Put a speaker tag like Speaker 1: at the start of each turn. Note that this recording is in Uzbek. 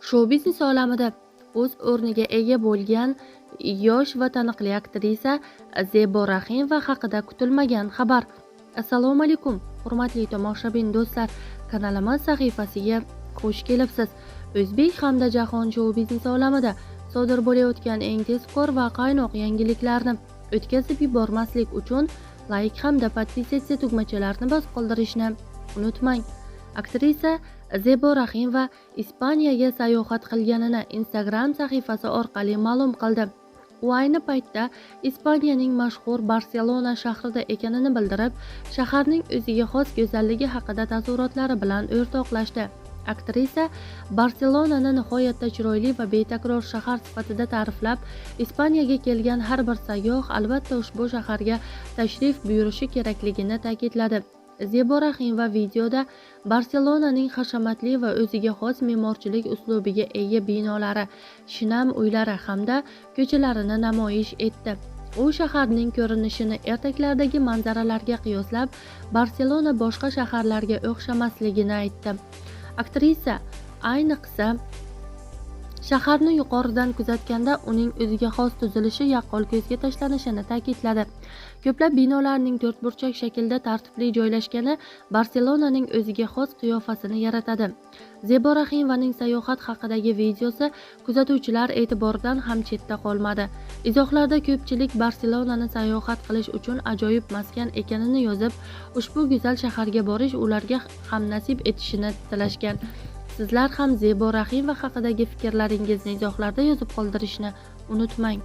Speaker 1: Shou-biznes olamida o'z o'rniga ega bo'lgan yosh va taniqli aktrisa Zebo Rahimova haqida kutilmagan xabar. Assalomu alaykum, hurmatli tomoshabin do'stlar, kanalimiz sahifasiga xush kelibsiz. O'zbek hamda jahon shou-biznes olamida sodir bo'layotgan eng tezkor va qaynoq yangiliklarni o'tkazib yubormaslik uchun like hamda podpisatsiya tugmachalarini bosib qoldirishni unutmang. Aktrisa Zebo Rahimova Ispaniyaga sayohat qilganini Instagram sahifasi orqali ma'lum qildi. U ayni paytda Ispaniyaning mashhur Barselona shahrida ekanini bildirib, shaharning o'ziga xos go'zalligi haqida taassurotlari bilan o'rtoqlashdi. Aktrisa Barselonani nihoyatda chiroyli va betakror shahar sifatida ta'riflab, Ispaniyaga kelgan har bir sayyoh albatta ushbu shaharga tashrif buyurishi kerakligini ta'kidladi. Zebo Rahimova videoda Barselonaning hashamatli va o'ziga xos me'morchilik uslubiga ega binolari, shinam uylari hamda ko'chalarini namoyish etdi. U shaharning ko'rinishini ertaklardagi manzaralarga qiyoslab, Barselona boshqa shaharlarga o'xshamasligini aytdi. Aktrisa ayniqsa shaharni yuqoridan kuzatganda uning o'ziga xos tuzilishi yaqqol ko'zga tashlanishini ta'kidladi. Ko'plab binolarning to'rtburchak shaklda tartibli joylashgani Barselonaning o'ziga xos qiyofasini yaratadi. Zebo Rahimovaning sayohat haqidagi videosi kuzatuvchilar e'tiboridan ham chetda qolmadi. Izohlarda ko'pchilik Barselonani sayohat qilish uchun ajoyib maskan ekanini yozib, ushbu go'zal shaharga borish ularga ham nasib etishini tilashgan. Sizlar ham Zebo Rahimova haqidagi fikrlaringizni izohlarda yozib qoldirishni unutmang.